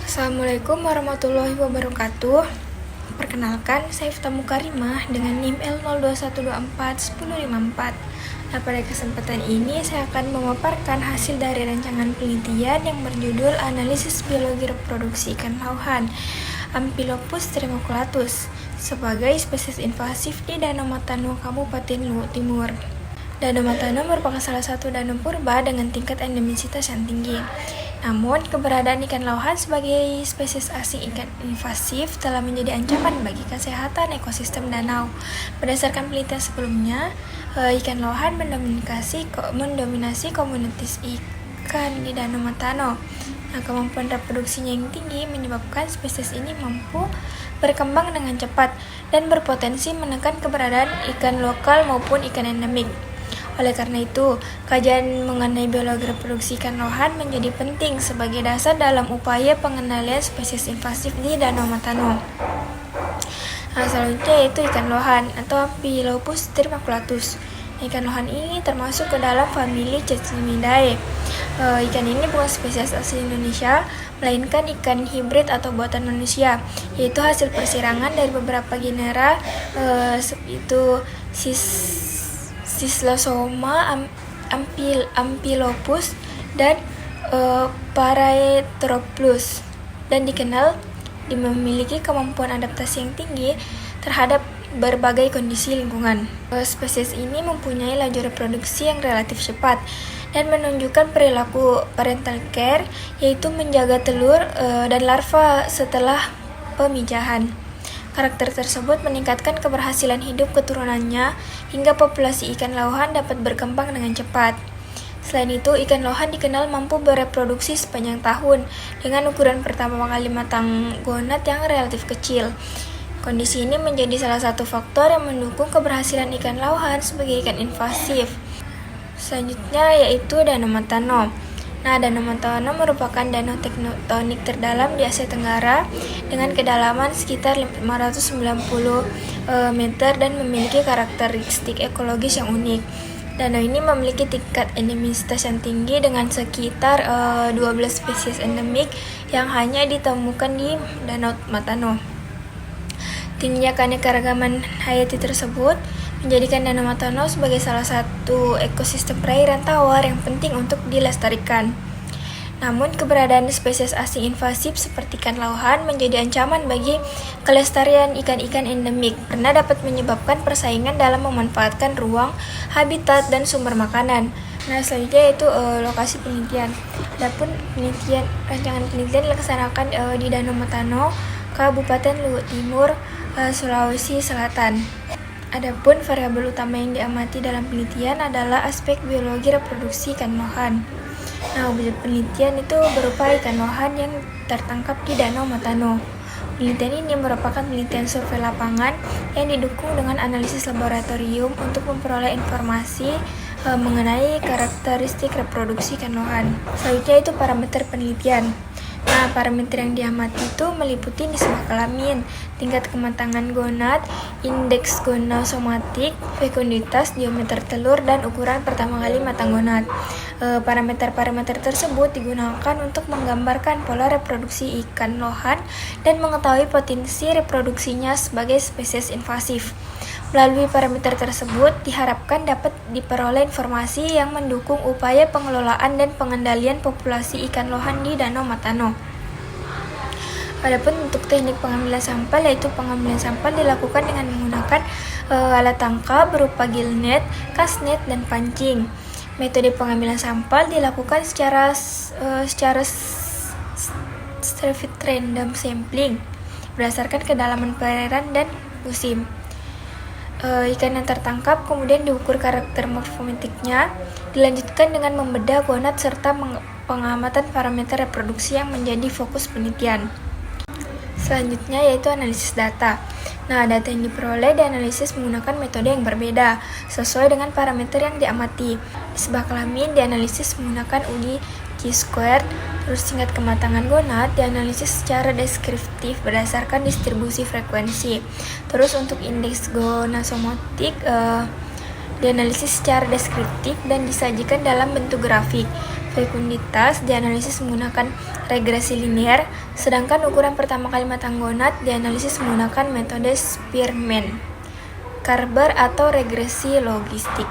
Assalamualaikum warahmatullahi wabarakatuh. Perkenalkan, saya Ifta Mukarimah dengan NIM L02124154. Nah, pada kesempatan ini saya akan memaparkan hasil dari rancangan penelitian yang berjudul Analisis Biologi Reproduksi Ikan Lauhan Amphilophus tremoculatus sebagai spesies invasif di Danau Matano, Kabupaten Luwu Timur. Danau Matano merupakan salah satu danau purba dengan tingkat endemisitas yang tinggi. Namun, keberadaan ikan lauhan sebagai spesies asing ikan invasif telah menjadi ancaman bagi kesehatan ekosistem danau. Berdasarkan penelitian sebelumnya, ikan lauhan mendominasi komunitas ikan di Danau Matano. Nah, kemampuan reproduksinya yang tinggi menyebabkan spesies ini mampu berkembang dengan cepat dan berpotensi menekan keberadaan ikan lokal maupun ikan endemik. Oleh karena itu, kajian mengenai biologi reproduksi ikan lauhan menjadi penting sebagai dasar dalam upaya pengendalian spesies invasif di Danau Matano. Nah, selanjutnya yaitu ikan lauhan atau Amphilophus tremoculatus. Ikan lauhan ini termasuk ke dalam famili Cetacinidae. Ikan ini bukan spesies asli Indonesia, melainkan ikan hibrid atau buatan manusia, yaitu hasil persirangan dari beberapa genera, yaitu Cyclosoma Amphilophus dan Paraeteroplus, dan dikenal memiliki kemampuan adaptasi yang tinggi terhadap berbagai kondisi lingkungan. Spesies ini mempunyai laju reproduksi yang relatif cepat dan menunjukkan perilaku parental care, yaitu menjaga telur dan larva setelah pemijahan. Karakter tersebut meningkatkan keberhasilan hidup keturunannya hingga populasi ikan lauhan dapat berkembang dengan cepat. Selain itu, ikan lauhan dikenal mampu bereproduksi sepanjang tahun dengan ukuran pertama kali matang gonad yang relatif kecil. Kondisi ini menjadi salah satu faktor yang mendukung keberhasilan ikan lauhan sebagai ikan invasif. Selanjutnya yaitu Danau Matano. Nah, Danau Matano merupakan danau tektonik terdalam di Asia Tenggara dengan kedalaman sekitar 590 meter dan memiliki karakteristik ekologis yang unik. Danau ini memiliki tingkat endemisitas yang tinggi dengan sekitar 12 spesies endemik yang hanya ditemukan di Danau Matano. Tingginya keanekaragaman hayati tersebut menjadikan Danau Matano sebagai salah satu ekosistem perairan tawar yang penting untuk dilestarikan. Namun, keberadaan spesies asing invasif seperti ikan lauhan menjadi ancaman bagi kelestarian ikan-ikan endemik karena dapat menyebabkan persaingan dalam memanfaatkan ruang, habitat, dan sumber makanan. Nah, selanjutnya yaitu lokasi penelitian. Adapun rancangan penelitian dilaksanakan di Danau Matano, Kabupaten Luwu Timur, Sulawesi Selatan. Adapun variabel utama yang diamati dalam penelitian adalah aspek biologi reproduksi ikan lauhan. Nah, objek penelitian itu berupa ikan lauhan yang tertangkap di Danau Matano. Penelitian ini merupakan penelitian survei lapangan yang didukung dengan analisis laboratorium untuk memperoleh informasi mengenai karakteristik reproduksi ikan lauhan. Selanjutnya itu parameter penelitian. Nah, parameter yang diamati itu meliputi nisbah kelamin, tingkat kematangan gonad, indeks gonosomatik, fekunditas, diameter telur, dan ukuran pertama kali matang gonad. Parameter-parameter tersebut digunakan untuk menggambarkan pola reproduksi ikan lauhan dan mengetahui potensi reproduksinya sebagai spesies invasif. Melalui parameter tersebut, diharapkan dapat diperoleh informasi yang mendukung upaya pengelolaan dan pengendalian populasi ikan lauhan di Danau Matano. Adapun untuk teknik pengambilan sampel, yaitu pengambilan sampel dilakukan dengan menggunakan alat tangkap berupa gillnet, castnet, dan pancing. Metode pengambilan sampel dilakukan secara stratified random sampling berdasarkan kedalaman perairan dan musim. Ikan yang tertangkap kemudian diukur karakter morfometriknya, dilanjutkan dengan membedah gonad serta pengamatan parameter reproduksi yang menjadi fokus penelitian. Selanjutnya yaitu analisis data. Nah, data yang diperoleh dianalisis menggunakan metode yang berbeda sesuai dengan parameter yang diamati. Nisbah kelamin dianalisis menggunakan uji Chi-squared. Terus tingkat kematangan gonad dianalisis secara deskriptif berdasarkan distribusi frekuensi. Terus untuk indeks gonosomatik dianalisis secara deskriptif dan disajikan dalam bentuk grafik. fekunditas dianalisis menggunakan regresi linear, sedangkan ukuran pertama kalimat anggonat dianalisis menggunakan metode Spearman-Carber atau regresi logistik.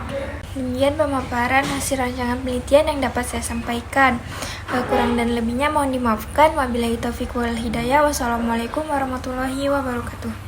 Demikian pemaparan hasil rancangan penelitian yang dapat saya sampaikan. Kurang dan lebihnya mohon dimaafkan. Wabillahi taufiq wal hidayah. Wassalamualaikum warahmatullahi wabarakatuh.